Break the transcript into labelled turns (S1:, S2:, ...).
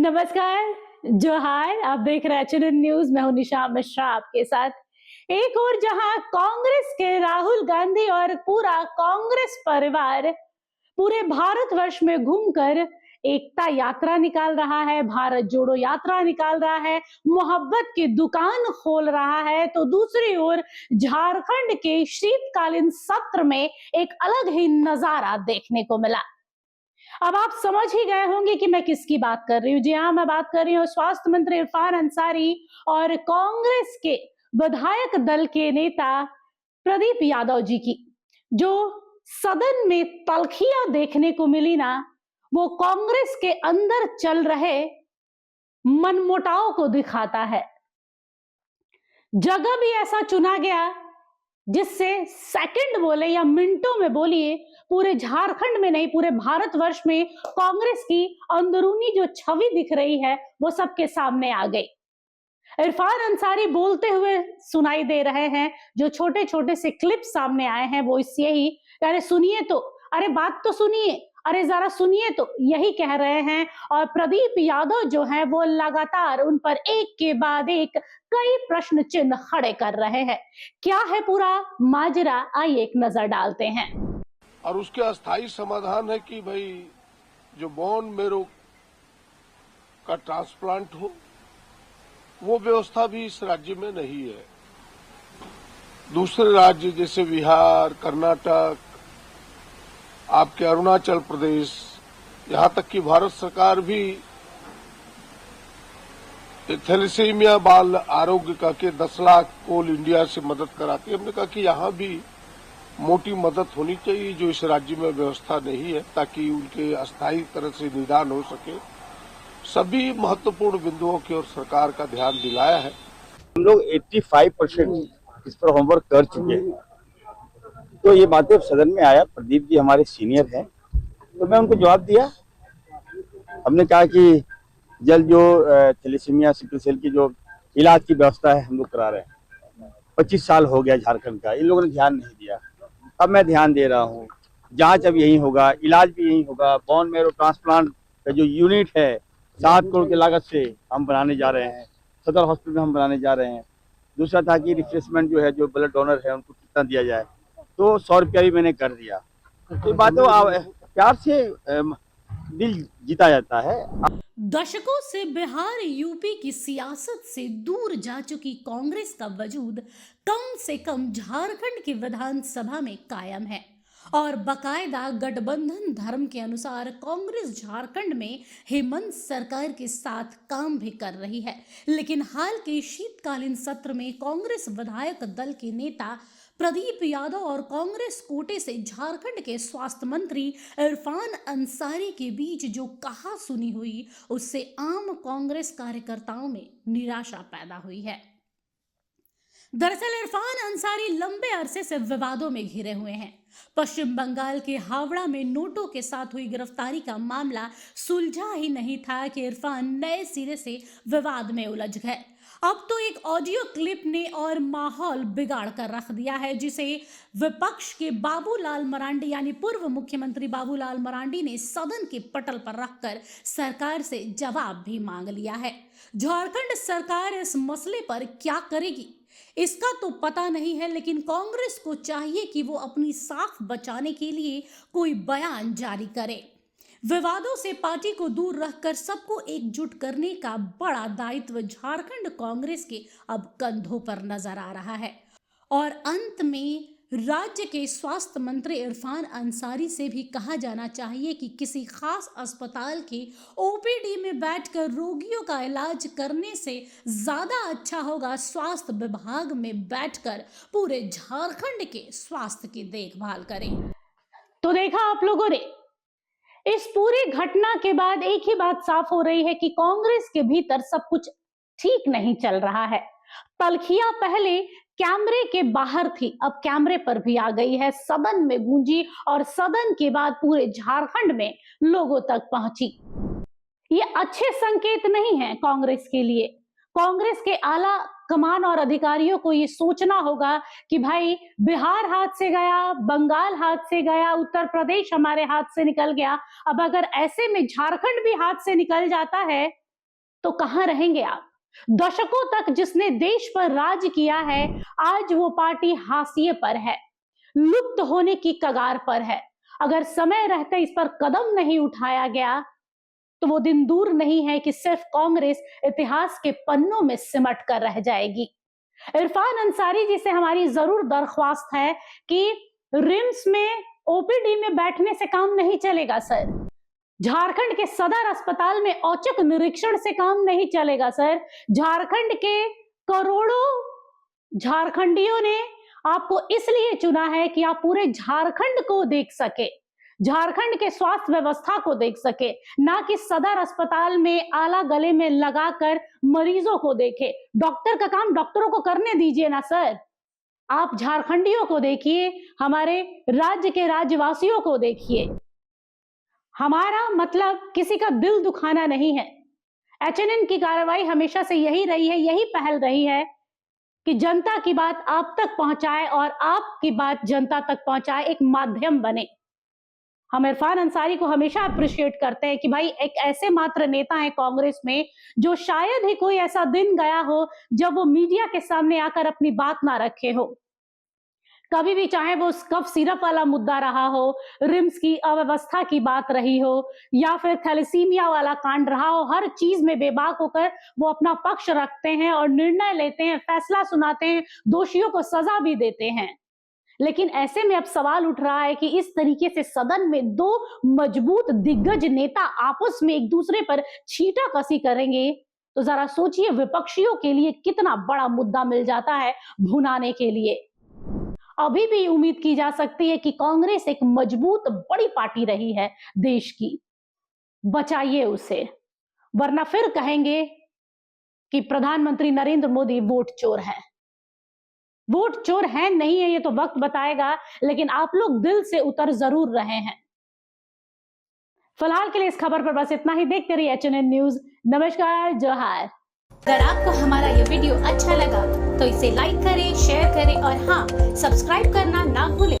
S1: नमस्कार, जोहार। आप देख रहे हैं एचएनएन न्यूज। मैं हूं निशा मिश्रा आपके साथ। एक और जहां कांग्रेस के राहुल गांधी और पूरा कांग्रेस परिवार पूरे भारतवर्ष में घूमकर एकता यात्रा निकाल रहा है, भारत जोड़ो यात्रा निकाल रहा है, मोहब्बत की दुकान खोल रहा है, तो दूसरी ओर झारखंड के शीतकालीन सत्र में एक अलग ही नजारा देखने को मिला। अब आप समझ ही गए होंगे कि मैं किसकी बात कर रही हूँ। जी हाँ, मैं बात कर रही हूँ स्वास्थ्य मंत्री इरफान अंसारी और कांग्रेस के विधायक दल के नेता प्रदीप यादव जी की। जो सदन में तल्खियां देखने को मिली ना, वो कांग्रेस के अंदर चल रहे मनमुटाव को दिखाता है। जगह भी ऐसा चुना गया जिससे सेकंड बोले या मिनटों में बोलिए, पूरे झारखंड में नहीं पूरे भारतवर्ष में कांग्रेस की अंदरूनी जो छवि दिख रही है वो सबके सामने आ गई। इरफान अंसारी बोलते हुए सुनाई दे रहे हैं। जो छोटे छोटे से क्लिप सामने आए हैं वो इस यही, अरे सुनिए तो, अरे बात तो सुनिए, अरे जरा सुनिए तो, यही कह रहे हैं। और प्रदीप यादव जो है वो लगातार उन पर एक के बाद एक कई प्रश्न चिन्ह खड़े कर रहे हैं। क्या है पूरा माजरा, आइए एक नजर डालते हैं।
S2: और उसके अस्थायी समाधान है कि भाई जो बोन मेरो का ट्रांसप्लांट हो, वो व्यवस्था भी इस राज्य में नहीं है। दूसरे राज्य जैसे बिहार, कर्नाटक, आपके अरुणाचल प्रदेश, यहां तक कि भारत सरकार भी थैलेसीमिया बाल आरोग्य का के 10 लाख कोल इंडिया से मदद कराती है। हमने कहा कि यहाँ भी मोटी मदद होनी चाहिए जो इस राज्य में व्यवस्था नहीं है, ताकि उनके अस्थायी तरह से निदान हो सके। सभी महत्वपूर्ण बिंदुओं की ओर सरकार का ध्यान दिलाया है।
S3: हम लोग 85% इस पर होमवर्क कर चुके हैं। तो ये बातें सदन में आया, प्रदीप जी हमारे सीनियर हैं, तो मैं उनको जवाब दिया। हमने कहा कि जल्द जो थैलेसीमिया सिकल सेल की जो इलाज की व्यवस्था है हम लोग करा रहे हैं। 25 साल हो गया झारखंड का, इन लोगों ने ध्यान नहीं दिया। अब मैं ध्यान दे रहा हूँ। जांच अब यहीं होगा, इलाज भी यहीं होगा। बोन मैरो ट्रांसप्लांट का जो यूनिट है 7 करोड़ की लागत से हम बनाने जा रहे हैं, सदर हॉस्पिटल में हम बनाने जा रहे हैं। दूसरा था कि रिफ्रेशमेंट जो है, जो ब्लड डोनर है उनको कितना दिया जाए, तो 100 रुपया भी मैंने कर दिया। तो बात तो प्यार से दिल जीता जाता है।
S1: दशकों से बिहार यूपी की सियासत से दूर जा चुकी कांग्रेस का वजूद कम से कम झारखंड की विधानसभा में कायम है और बकायदा गठबंधन धर्म के अनुसार कांग्रेस झारखंड में हेमंत सरकार के साथ काम भी कर रही है। लेकिन हाल के शीतकालीन सत्र में कांग्रेस विधायक दल के नेता प्रदीप यादव और कांग्रेस कोटे से झारखंड के स्वास्थ्य मंत्री इरफान अंसारी के बीच जो कहा सुनी हुई, उससे आम कांग्रेस कार्यकर्ताओं में निराशा पैदा हुई है। दरअसल इरफान अंसारी लंबे अरसे से विवादों में घिरे हुए हैं। पश्चिम बंगाल के हावड़ा में नोटों के साथ हुई गिरफ्तारी का मामला सुलझा ही नहीं था कि इरफान नए सिरे से विवाद में उलझ गए। अब तो एक ऑडियो क्लिप ने और माहौल बिगाड़ कर रख दिया है, जिसे विपक्ष के बाबूलाल मरांडी यानी पूर्व मुख्यमंत्री बाबूलाल मरांडी ने सदन के पटल पर रखकर सरकार से जवाब भी मांग लिया है। झारखंड सरकार इस मसले पर क्या करेगी इसका तो पता नहीं है, लेकिन कांग्रेस को चाहिए कि वो अपनी साख बचाने के लिए कोई बयान जारी करे। विवादों से पार्टी को दूर रखकर सबको एकजुट करने का बड़ा दायित्व झारखंड कांग्रेस के अब कंधों पर नजर आ रहा है। और अंत में राज्य के स्वास्थ्य मंत्री इरफान अंसारी से भी कहा जाना चाहिए कि किसी खास अस्पताल के ओपीडी में बैठकर रोगियों का इलाज करने से ज्यादा अच्छा होगा स्वास्थ्य विभाग में बैठकर पूरे झारखंड के स्वास्थ्य की देखभाल करें। तो देखा आप लोगों ने, इस पूरी घटना के बाद एक ही बात साफ हो रही है कि कांग्रेस के भीतर सब कुछ ठीक नहीं चल रहा है। तल्खियां पहले कैमरे के बाहर थी, अब कैमरे पर भी आ गई है, सदन में गूंजी और सदन के बाद पूरे झारखंड में लोगों तक पहुंची। ये अच्छे संकेत नहीं है कांग्रेस के लिए। कांग्रेस के आला कमान और अधिकारियों को ये सोचना होगा कि भाई बिहार हाथ से गया, बंगाल हाथ से गया, उत्तर प्रदेश हमारे हाथ से निकल गया, अब अगर ऐसे में झारखंड भी हाथ से निकल जाता है तो कहां रहेंगे आप? दशकों तक जिसने देश पर राज किया है, आज वो पार्टी हाशिए पर है, लुप्त होने की कगार पर है। अगर समय रहते इस पर कदम नहीं उठाया गया तो वो दिन दूर नहीं है कि सिर्फ कांग्रेस इतिहास के पन्नों में सिमट कर रह जाएगी। इरफान अंसारी जी से हमारी जरूर दरख्वास्त है कि रिम्स में ओपीडी में बैठने से काम नहीं चलेगा सर। झारखंड के सदर अस्पताल में औचक निरीक्षण से काम नहीं चलेगा सर। झारखंड के करोड़ों झारखंडियों ने आपको इसलिए चुना है कि आप पूरे झारखंड को देख सके, झारखंड के स्वास्थ्य व्यवस्था को देख सके, ना कि सदर अस्पताल में आला गले में लगाकर मरीजों को देखे। डॉक्टर का काम डॉक्टरों को करने दीजिए ना सर। आप झारखंडियों को देखिए, हमारे राज्य के राज्यवासियों को देखिए। हमारा मतलब किसी का दिल दुखाना नहीं है। एचएनएन की कार्रवाई हमेशा से यही रही है, यही पहल रही है कि जनता की बात आप तक पहुंचाए और आपकी बात जनता तक पहुंचाए, एक माध्यम बने। हम इरफान अंसारी को हमेशा अप्रिशिएट करते हैं कि भाई एक ऐसे मात्र नेता है कांग्रेस में जो शायद ही कोई ऐसा दिन गया हो जब वो मीडिया के सामने आकर अपनी बात ना रखे हो। कभी भी, चाहे वो कफ सिरप वाला मुद्दा रहा हो, रिम्स की अव्यवस्था की बात रही हो, या फिर थैलेसीमिया वाला कांड रहा हो, हर चीज में बेबाक होकर वो अपना पक्ष रखते हैं और निर्णय लेते हैं, फैसला सुनाते हैं, दोषियों को सजा भी देते हैं। लेकिन ऐसे में अब सवाल उठ रहा है कि इस तरीके से सदन में दो मजबूत दिग्गज नेता आपस में एक दूसरे पर छींटाकशी करेंगे तो जरा सोचिए विपक्षियों के लिए कितना बड़ा मुद्दा मिल जाता है भुनाने के लिए। अभी भी उम्मीद की जा सकती है कि कांग्रेस एक मजबूत बड़ी पार्टी रही है देश की, बचाइए उसे, वरना फिर कहेंगे कि प्रधानमंत्री नरेंद्र मोदी वोट चोर है। वोट चोर है नहीं है ये तो वक्त बताएगा, लेकिन आप लोग दिल से उतर जरूर रहे हैं। फिलहाल के लिए इस खबर पर बस इतना ही। देखते रहिए एचएनएन न्यूज। नमस्कार, जोहार।
S4: अगर आपको हमारा ये वीडियो अच्छा लगा तो इसे लाइक करें, शेयर करें और हाँ, सब्सक्राइब करना ना भूलें।